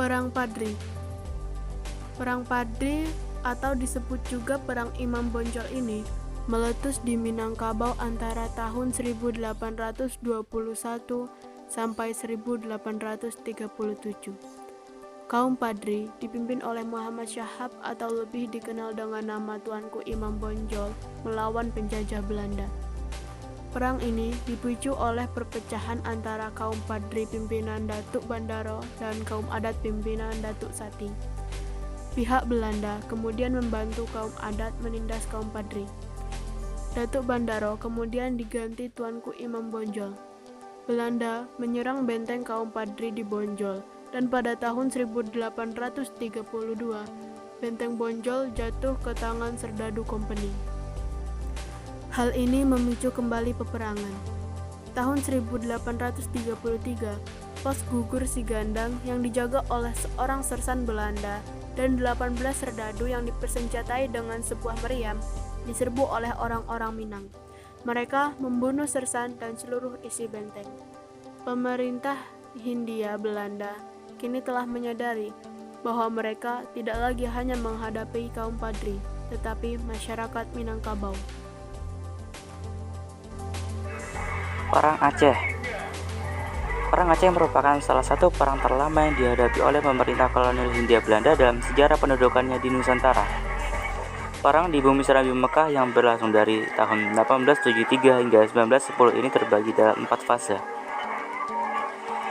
Perang Padri. Perang Padri atau disebut juga Perang Imam Bonjol ini meletus di Minangkabau antara tahun 1821 sampai 1837. Kaum Padri dipimpin oleh Muhammad Syahab atau lebih dikenal dengan nama Tuanku Imam Bonjol melawan penjajah Belanda. Perang ini dipicu oleh perpecahan antara kaum Padri pimpinan Datuk Bandaro dan kaum adat pimpinan Datuk Sati. Pihak Belanda kemudian membantu kaum adat menindas kaum Padri. Datuk Bandaro kemudian diganti Tuanku Imam Bonjol. Belanda menyerang benteng kaum Padri di Bonjol, dan pada tahun 1832, benteng Bonjol jatuh ke tangan Serdadu Company. Hal ini memicu kembali peperangan. Tahun 1833, pos gugur Sigandang yang dijaga oleh seorang sersan Belanda dan 18 serdadu yang dipersenjatai dengan sebuah meriam diserbu oleh orang-orang Minang. Mereka membunuh sersan dan seluruh isi benteng. Pemerintah Hindia Belanda kini telah menyadari bahwa mereka tidak lagi hanya menghadapi kaum Padri, tetapi masyarakat Minangkabau. Perang Aceh. Perang Aceh merupakan salah satu perang terlama yang dihadapi oleh pemerintah kolonial Hindia Belanda dalam sejarah pendudukannya di Nusantara. Perang di bumi Serambi Mekah yang berlangsung dari tahun 1873 hingga 1910 ini terbagi dalam 4 fase.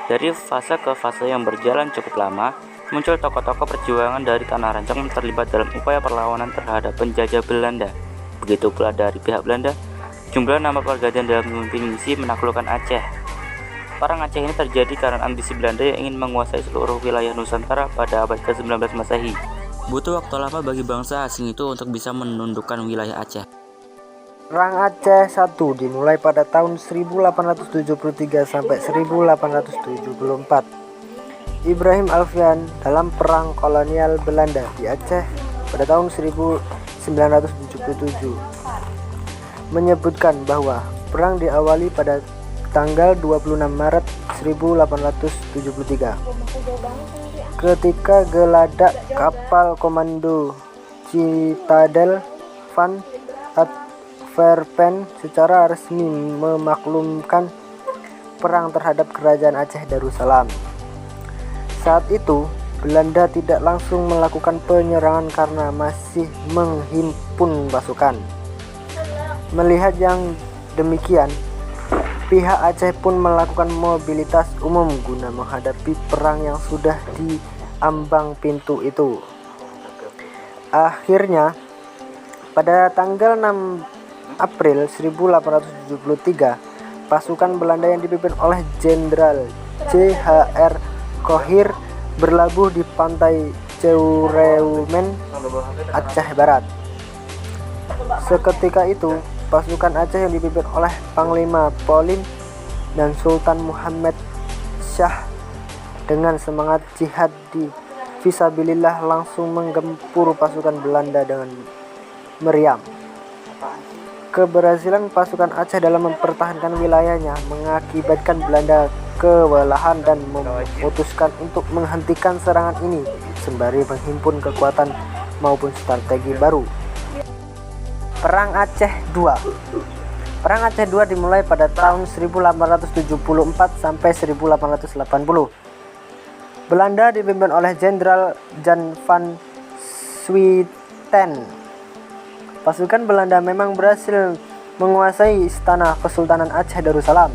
Dari fase ke fase yang berjalan cukup lama, muncul tokoh-tokoh perjuangan dari Tanah Rancang terlibat dalam upaya perlawanan terhadap penjajah Belanda. Begitu pula dari pihak Belanda, jumlah nama pergantian dalam memimpin misi menaklukkan Aceh. Perang Aceh ini terjadi karena ambisi Belanda yang ingin menguasai seluruh wilayah Nusantara pada abad ke-19 Masehi. Butuh waktu lama bagi bangsa asing itu untuk bisa menundukkan wilayah Aceh. Perang Aceh I dimulai pada tahun 1873 sampai 1874. Ibrahim Alfian dalam Perang Kolonial Belanda di Aceh pada tahun 1977 menyebutkan bahwa perang diawali pada tanggal 26 Maret 1873 ketika geladak kapal komando Citadel van Antwerpen secara resmi memaklumkan perang terhadap kerajaan Aceh Darussalam. Saat itu Belanda tidak langsung melakukan penyerangan karena masih menghimpun pasukan. Melihat yang demikian, pihak Aceh pun melakukan mobilitas umum guna menghadapi perang yang sudah diambang pintu itu. Akhirnya, pada tanggal 6 April 1873, pasukan Belanda yang dipimpin oleh Jenderal J.H.R. Khoir berlabuh di pantai Ceuremen, Aceh Barat. Seketika itu, pasukan Aceh yang dipimpin oleh Panglima Polim dan Sultan Muhammad Shah dengan semangat jihad di fisabilillah langsung menggempur pasukan Belanda dengan meriam. Keberhasilan pasukan Aceh dalam mempertahankan wilayahnya mengakibatkan Belanda kewalahan dan memutuskan untuk menghentikan serangan ini sembari menghimpun kekuatan maupun strategi baru. Perang Aceh II. Perang Aceh II dimulai pada tahun 1874 sampai 1880. Belanda dipimpin oleh Jenderal Jan van Swieten. Pasukan Belanda memang berhasil menguasai istana Kesultanan Aceh Darussalam.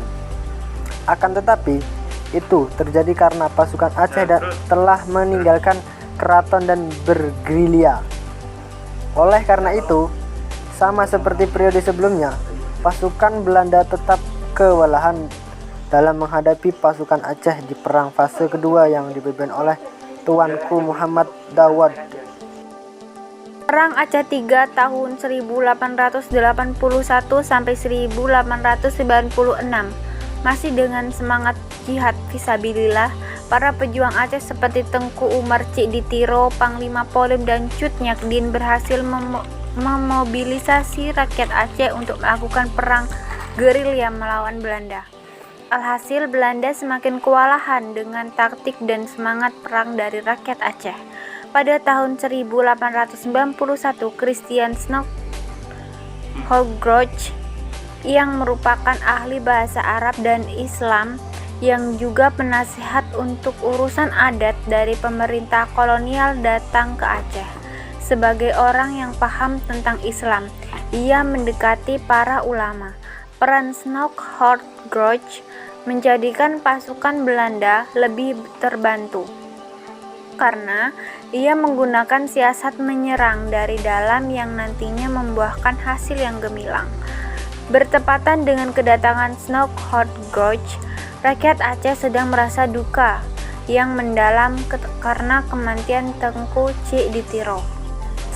Akan tetapi, itu terjadi karena pasukan Aceh telah meninggalkan keraton dan bergerilya. Oleh karena itu, sama seperti periode sebelumnya, pasukan Belanda tetap kewalahan dalam menghadapi pasukan Aceh di perang fase kedua yang dipimpin oleh Tuanku Muhammad Dawud. Perang Aceh III tahun 1881 sampai 1896. Masih dengan semangat jihad fisabilillah, para pejuang Aceh seperti Tengku Umar Cik Ditiro, Panglima Polim dan Cut Nyakdin berhasil memobilisasi rakyat Aceh untuk melakukan perang gerilya melawan Belanda. Alhasil Belanda semakin kewalahan dengan taktik dan semangat perang dari rakyat Aceh. Pada tahun 1891, Christian Hooggrootch yang merupakan ahli bahasa Arab dan Islam yang juga penasihat untuk urusan adat dari pemerintah kolonial datang ke Aceh. Sebagai orang yang paham tentang Islam, ia mendekati para ulama. Peran Hooggrootch menjadikan pasukan Belanda lebih terbantu karena ia menggunakan siasat menyerang dari dalam yang nantinya membuahkan hasil yang gemilang. Bertepatan dengan kedatangan Hooggrootch, rakyat Aceh sedang merasa duka yang mendalam karena kematian Tengku Cik Ditiro.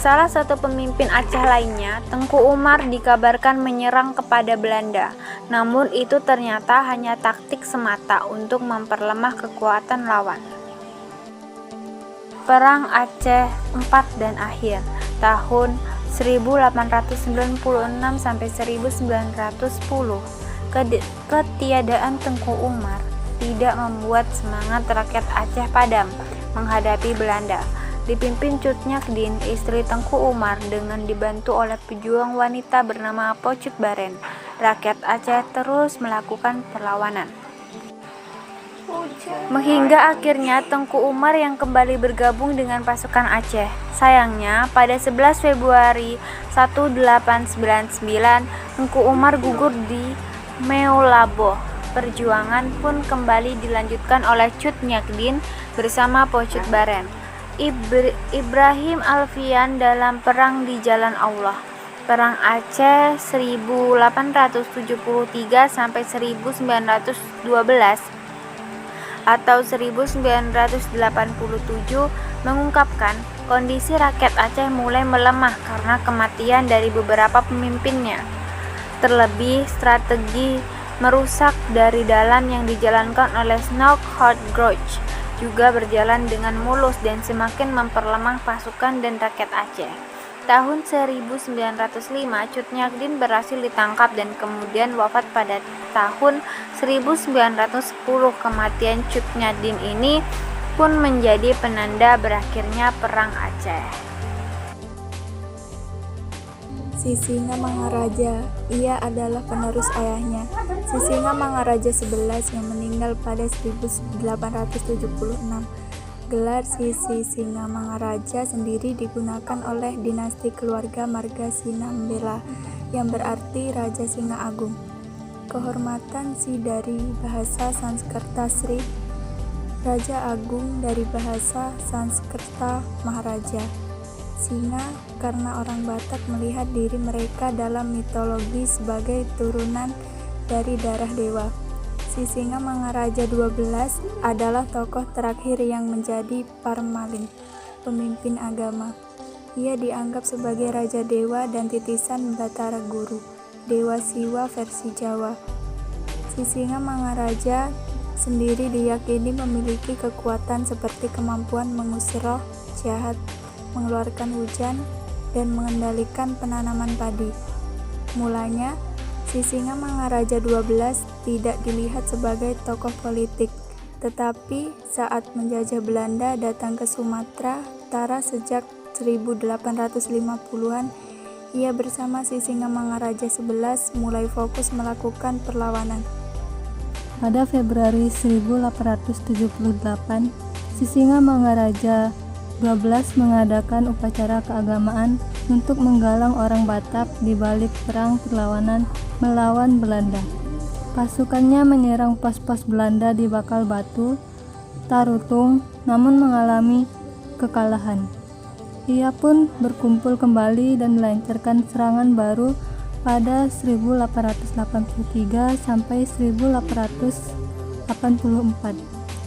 Salah satu pemimpin Aceh lainnya, Tengku Umar, dikabarkan menyerang kepada Belanda. Namun itu ternyata hanya taktik semata untuk memperlemah kekuatan lawan. Perang Aceh IV dan akhir tahun 1896 sampai 1910. Ketiadaan Tengku Umar tidak membuat semangat rakyat Aceh padam menghadapi Belanda. Dipimpin Cut Nyakdin, istri Tengku Umar, dengan dibantu oleh pejuang wanita bernama Po Cut Baren, rakyat Aceh terus melakukan perlawanan. Hingga akhirnya Tengku Umar yang kembali bergabung dengan pasukan Aceh. Sayangnya, pada 11 Februari 1899, Tengku Umar gugur di Meulaboh. Perjuangan pun kembali dilanjutkan oleh Cut Nyakdin bersama Po Cut Baren. Ibrahim Alfian dalam Perang di Jalan Allah. Perang Aceh 1873 sampai 1912 atau 1987 mengungkapkan kondisi rakyat Aceh mulai melemah karena kematian dari beberapa pemimpinnya. Terlebih, strategi merusak dari dalam yang dijalankan oleh Hooggrootch juga berjalan dengan mulus dan semakin memperlemah pasukan dan rakyat Aceh. Tahun 1905, Cut Nyakdin berhasil ditangkap dan kemudian wafat pada tahun 1910. Kematian Cut Nyakdin ini pun menjadi penanda berakhirnya Perang Aceh. Sisinga Mangaraja, ia adalah penerus ayahnya, Sisinga Mangaraja XI yang meninggal pada 1876. Gelar Sisinga Mangaraja sendiri digunakan oleh dinasti keluarga Marga Sinambela yang berarti Raja Singa Agung. Kehormatan Si dari bahasa Sanskerta Sri, Raja Agung dari bahasa Sanskerta Maharaja. Singa karena orang Batak melihat diri mereka dalam mitologi sebagai turunan dari darah dewa. Sisinga Mangaraja XII adalah tokoh terakhir yang menjadi Parmalin, pemimpin agama. Ia dianggap sebagai Raja Dewa dan titisan Batara Guru, Dewa Siwa versi Jawa. Sisinga Mangaraja sendiri diyakini memiliki kekuatan seperti kemampuan mengusir roh jahat, mengeluarkan hujan, dan mengendalikan penanaman padi. Mulanya, Sisinga Mangaraja XII tidak dilihat sebagai tokoh politik, tetapi saat menjajah Belanda datang ke Sumatera Utara sejak 1850-an, ia bersama Sisinga Mangaraja XI mulai fokus melakukan perlawanan. Pada Februari 1878, Sisinga Mangaraja XII mengadakan upacara keagamaan untuk menggalang orang Batak di balik perang perlawanan melawan Belanda. Pasukannya menyerang pos-pos Belanda di Bakal Batu, Tarutung, namun mengalami kekalahan. Ia pun berkumpul kembali dan melancarkan serangan baru pada 1883 sampai 1884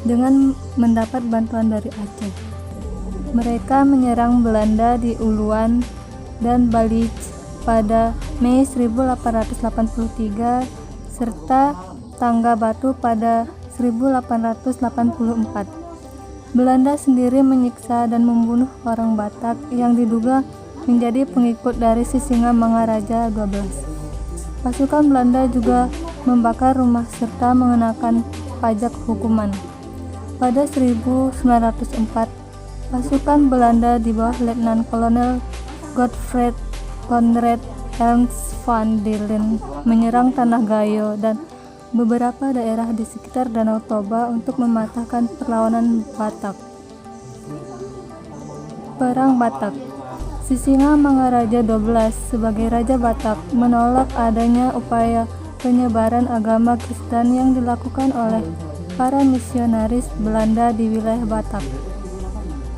dengan mendapat bantuan dari Aceh. Mereka menyerang Belanda di Uluan dan Balich pada Mei 1883 serta Tangga Batu pada 1884. Belanda sendiri menyiksa dan membunuh orang Batak yang diduga menjadi pengikut dari Sisinga Mangaraja XII. Pasukan Belanda juga membakar rumah serta mengenakan pajak hukuman. Pada 1904, pasukan Belanda di bawah Letnan Kolonel Godfried Conrad Ernst van der Linde menyerang Tanah Gayo dan beberapa daerah di sekitar Danau Toba untuk mematahkan perlawanan Batak. Perang Batak. Sisinga Mangaraja XII sebagai Raja Batak menolak adanya upaya penyebaran agama Kristen yang dilakukan oleh para misionaris Belanda di wilayah Batak.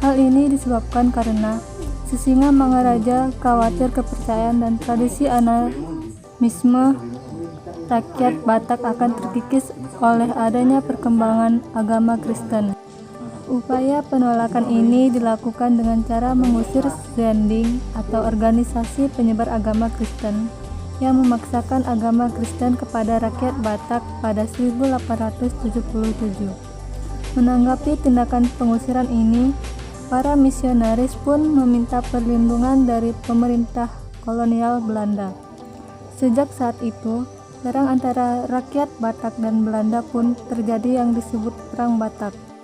Hal ini disebabkan karena Sisinga Mangaraja khawatir kepercayaan dan tradisi animisme rakyat Batak akan terkikis oleh adanya perkembangan agama Kristen. Upaya penolakan ini dilakukan dengan cara mengusir Zending atau organisasi penyebar agama Kristen yang memaksakan agama Kristen kepada rakyat Batak pada 1877. Menanggapi tindakan pengusiran ini, para misionaris pun meminta perlindungan dari pemerintah kolonial Belanda. Sejak saat itu, perang antara rakyat Batak dan Belanda pun terjadi yang disebut Perang Batak.